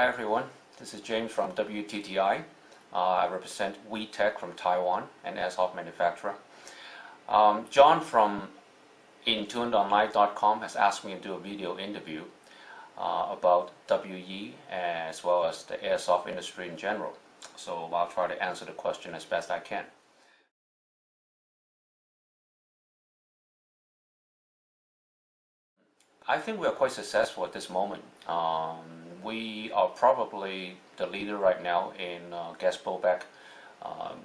Hi everyone, this is James from WTTI. I represent WE from Taiwan, an airsoft manufacturer. John from intunedonline.com has asked me to do a video interview about WE as well as the airsoft industry in general. So I'll try to answer the question as best I can. I think we are quite successful at this moment. We are probably the leader right now in gas blowback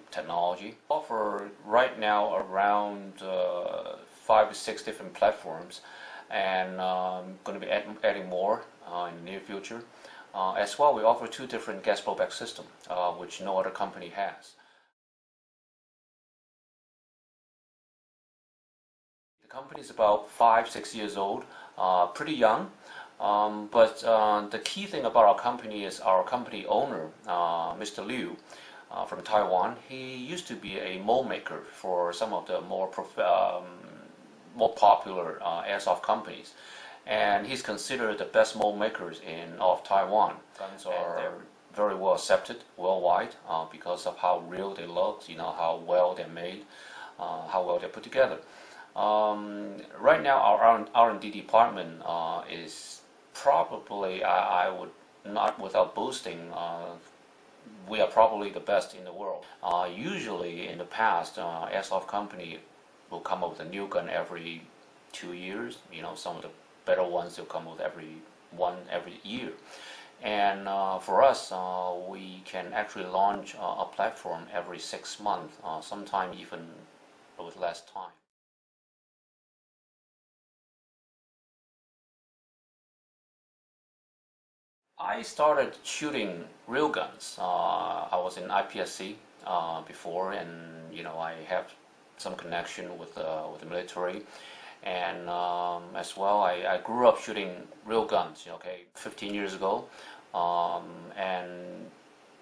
technology. We offer right now around 5 to 6 different platforms, and going to be adding more in the near future. As well, we offer 2 different gas blowback systems, which no other company has. The company is about 5-6 years old, pretty young. But the key thing about our company is our company owner, Mr. Liu, from Taiwan. He used to be a mold maker for some of the more popular airsoft companies, and he's considered the best mold makers in all of Taiwan. Guns are very well accepted worldwide because of how real they look, how well they're made, how well they're put together. Right now, our R&D department is probably, I would not without boasting, we are probably the best in the world. Usually in the past, airsoft company will come up with a new gun every 2 years. Some of the better ones will come with every year. And for us, we can actually launch a platform every 6 months, sometimes even with less time. I started shooting real guns. I was in IPSC before, and I have some connection with the military, and as well, I grew up shooting real guns. 15 years ago, and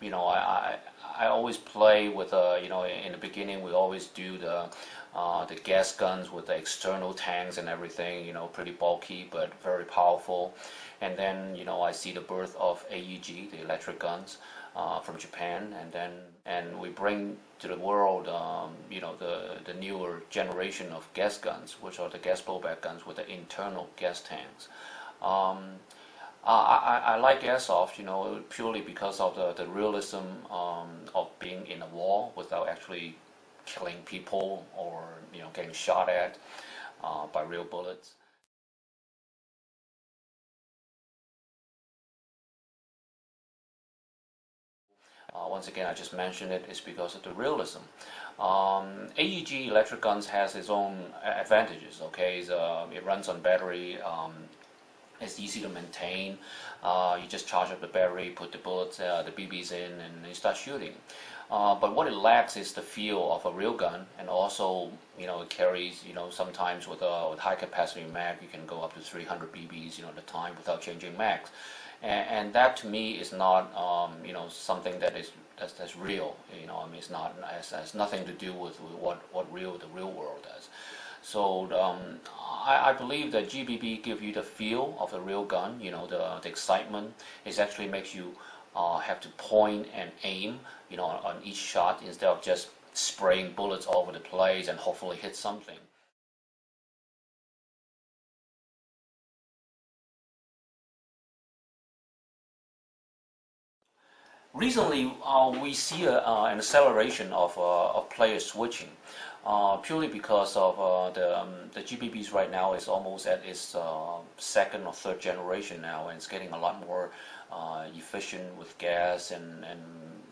I always play with in the beginning we always do the gas guns with the external tanks and everything, pretty bulky but very powerful. And then I see the birth of AEG, the electric guns from Japan, and we bring to the world the newer generation of gas guns, which are the gas blowback guns with the internal gas tanks. I like airsoft, purely because of the realism of being in a war without actually killing people or getting shot at by real bullets. Once again, I just mentioned it's because of the realism. AEG electric guns has its own advantages. It runs on battery. It's easy to maintain. You just charge up the battery, put the bullets, the BBs in, and you start shooting. But what it lacks is the feel of a real gun, and also, it carries, sometimes with high capacity mag, you can go up to 300 BBs, at a time without changing mags. And that to me is not, something that's real. It's not, has nothing to do with what the real world does. So I believe that GBB give you the feel of the real gun. The excitement. It actually makes you have to point and aim, on each shot instead of just spraying bullets all over the place and hopefully hit something. Recently, we see an acceleration of players switching, purely because of the GBBs right now is almost at its 2nd or 3rd generation now, and it's getting a lot more efficient with gas, and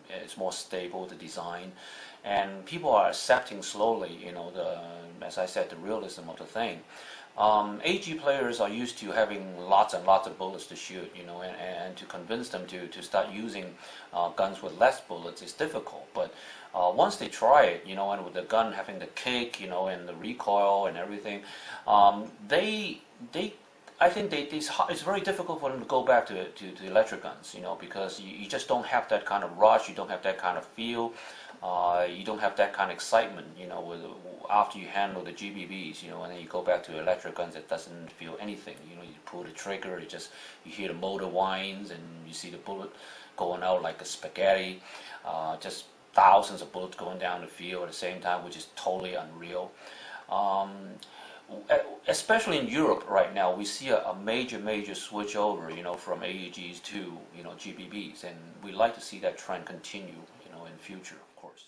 it's more stable, the design, and people are accepting slowly, as I said, the realism of the thing. AEG players are used to having lots and lots of bullets to shoot, and to convince them to start using guns with less bullets is difficult. But once they try it, and with the gun having the kick, and the recoil and everything, I think it's very difficult for them to go back to electric guns, because you just don't have that kind of rush, you don't have that kind of feel, you don't have that kind of excitement, after you handle the GBBs, and then you go back to electric guns, it doesn't feel anything. You pull the trigger, you hear the motor whines, and you see the bullet going out like a spaghetti, just thousands of bullets going down the field at the same time, which is totally unreal. Um, Especially in Europe right now, we see a major switch over, from AEGs to, GBBs, and we like to see that trend continue, in future, of course.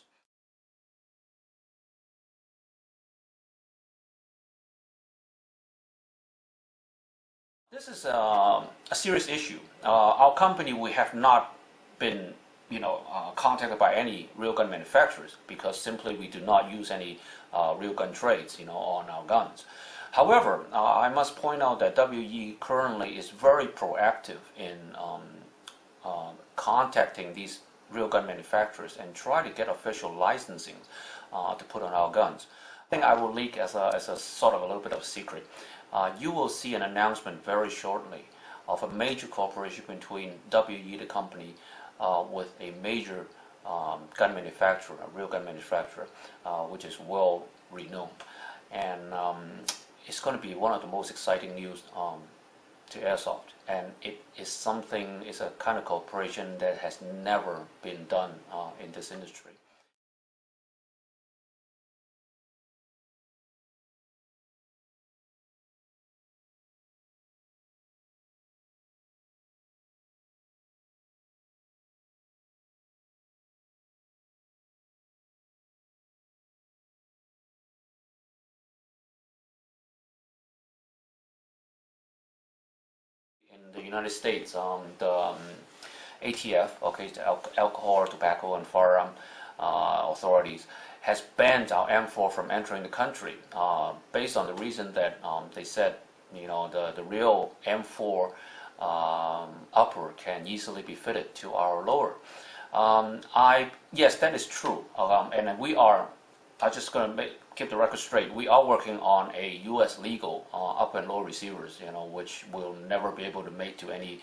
This is a serious issue. Our company, we have not been, contacted by any real gun manufacturers because simply we do not use any real gun trades, on our guns. However, I must point out that WE currently is very proactive in contacting these real gun manufacturers and try to get official licensing to put on our guns. I think I will leak as a sort of a little bit of a secret. You will see an announcement very shortly of a major cooperation between WE, the company, with a major gun manufacturer, a real gun manufacturer, which is well renowned. And it's going to be one of the most exciting news to Airsoft. And it's a kind of cooperation that has never been done in this industry. In the United States, the ATF, okay, the Alcohol, Tobacco, and Firearm authorities, has banned our M4 from entering the country based on the reason that they said, the real M4 upper can easily be fitted to our lower. Yes, that is true, and we are. I'm just going to keep the record straight. We are working on a U.S. legal upper and lower receivers, which will never be able to mate to any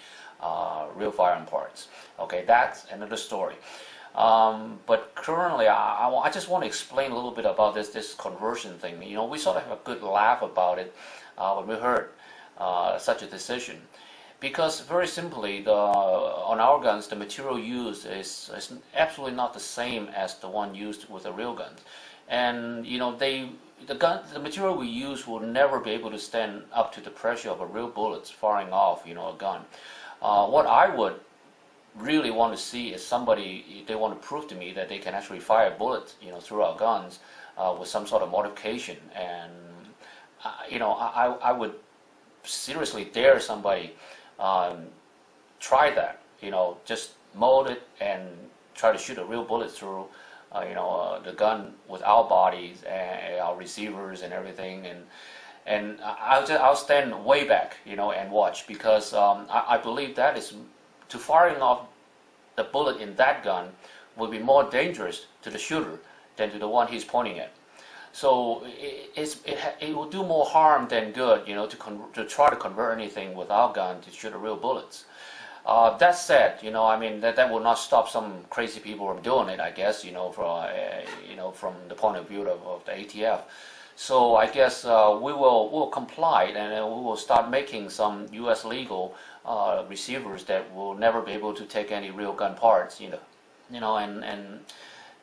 real firearm parts. Okay, that's another story. But currently, I just want to explain a little bit about this conversion thing. We sort of have a good laugh about it when we heard such a decision. Because very simply, on our guns, the material used is absolutely not the same as the one used with the real guns. And the material we use will never be able to stand up to the pressure of a real bullets firing off, a gun. What I would really want to see is somebody, if they want to prove to me that they can actually fire bullets, through our guns with some sort of modification. And I would seriously dare somebody try that. Just mold it and try to shoot a real bullet through. The gun with our bodies and our receivers and everything, and I'll stand way back, and watch, because I believe that is to firing off the bullet in that gun will be more dangerous to the shooter than to the one he's pointing at. So it will do more harm than good, to try to convert anything with our gun to shoot real bullets. That said, that will not stop some crazy people from doing it, I guess, from the point of view of the ATF. So I guess we'll comply, and we will start making some U.S. legal receivers that will never be able to take any real gun parts, and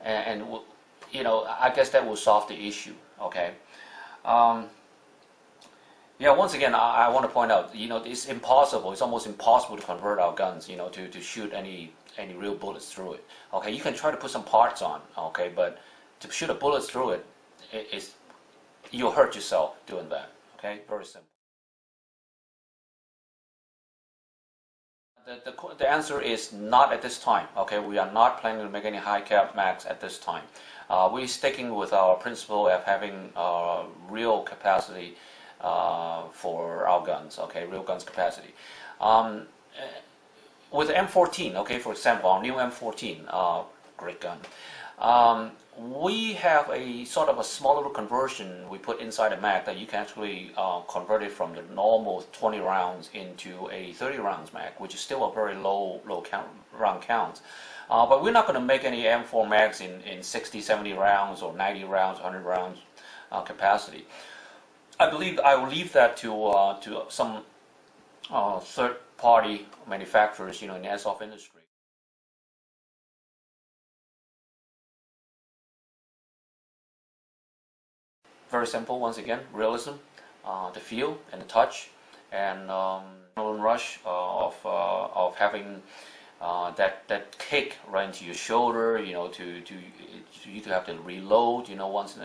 I guess that will solve the issue. Okay. Yeah, once again, I want to point out, it's impossible. It's almost impossible to convert our guns, to shoot any real bullets through it. Okay, you can try to put some parts on, okay, but to shoot a bullet through it, you'll hurt yourself doing that. Okay, very simple. The answer is not at this time. Okay, we are not planning to make any high cap max at this time. We're sticking with our principle of having real capacity for our guns, okay, real guns capacity. With M14, okay, for example, our new M14, great gun. We have a sort of a small little conversion we put inside the mag that you can actually convert it from the normal 20 rounds into a 30 rounds mag, which is still a very low round count. But we're not going to make any M4 mags in 60, 70 rounds or 90 rounds, 100 rounds capacity. I believe I will leave that to some party manufacturers, in the airsoft industry. Very simple, once again, realism, the feel and the touch, and rush of having that kick right into your shoulder, you to have to reload, once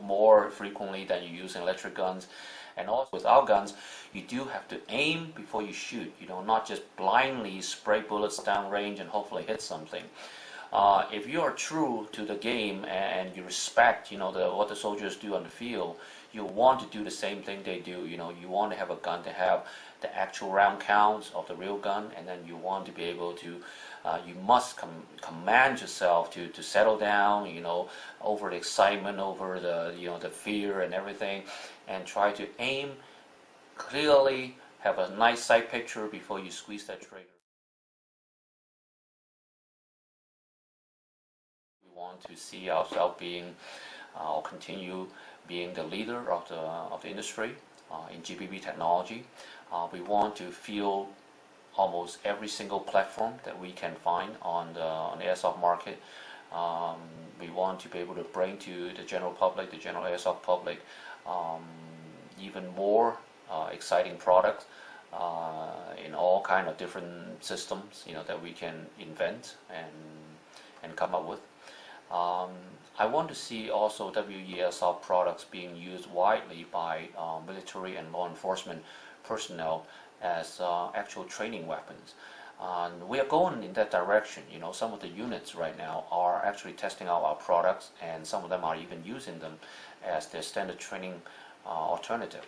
more frequently than you use in electric guns. And also with our guns, you do have to aim before you shoot, not just blindly spray bullets down range and hopefully hit something. If you are true to the game and you respect, what the soldiers do on the field, you want to do the same thing they do. You want to have a gun to have the actual round counts of the real gun, and then you want to be able to, you must command yourself to settle down, over the excitement, over the, the fear and everything, and try to aim clearly, have a nice sight picture before you squeeze that trigger. Want to see ourselves being or continue being the leader of the industry in GBB technology. We want to field almost every single platform that we can find on the airsoft market. We want to be able to bring to the general public, the general airsoft public, even more exciting products in all kind of different systems, that we can invent and come up with. I want to see also WE Airsoft products being used widely by military and law enforcement personnel as actual training weapons. We are going in that direction. Some of the units right now are actually testing out our products, and some of them are even using them as their standard training alternative.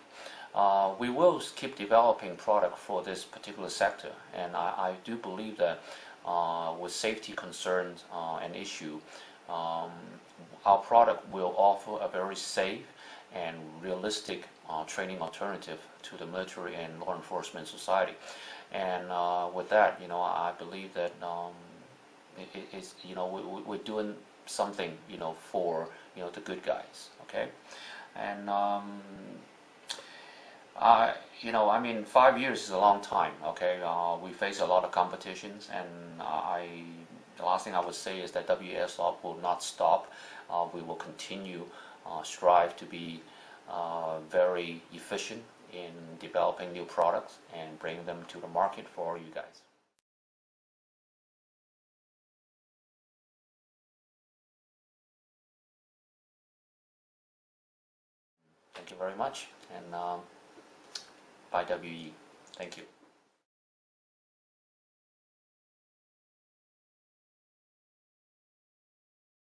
We will keep developing product for this particular sector, and I do believe that with safety concerns an issue, our product will offer a very safe and realistic training alternative to the military and law enforcement society. And with that, I believe that we're doing something, for the good guys. Okay, and I mean, 5 years is a long time. Okay, we face a lot of competitions, and the last thing I would say is that WE Airsoft will not stop. We will continue strive to be very efficient in developing new products and bringing them to the market for you guys. Thank you very much, and bye WE. Thank you.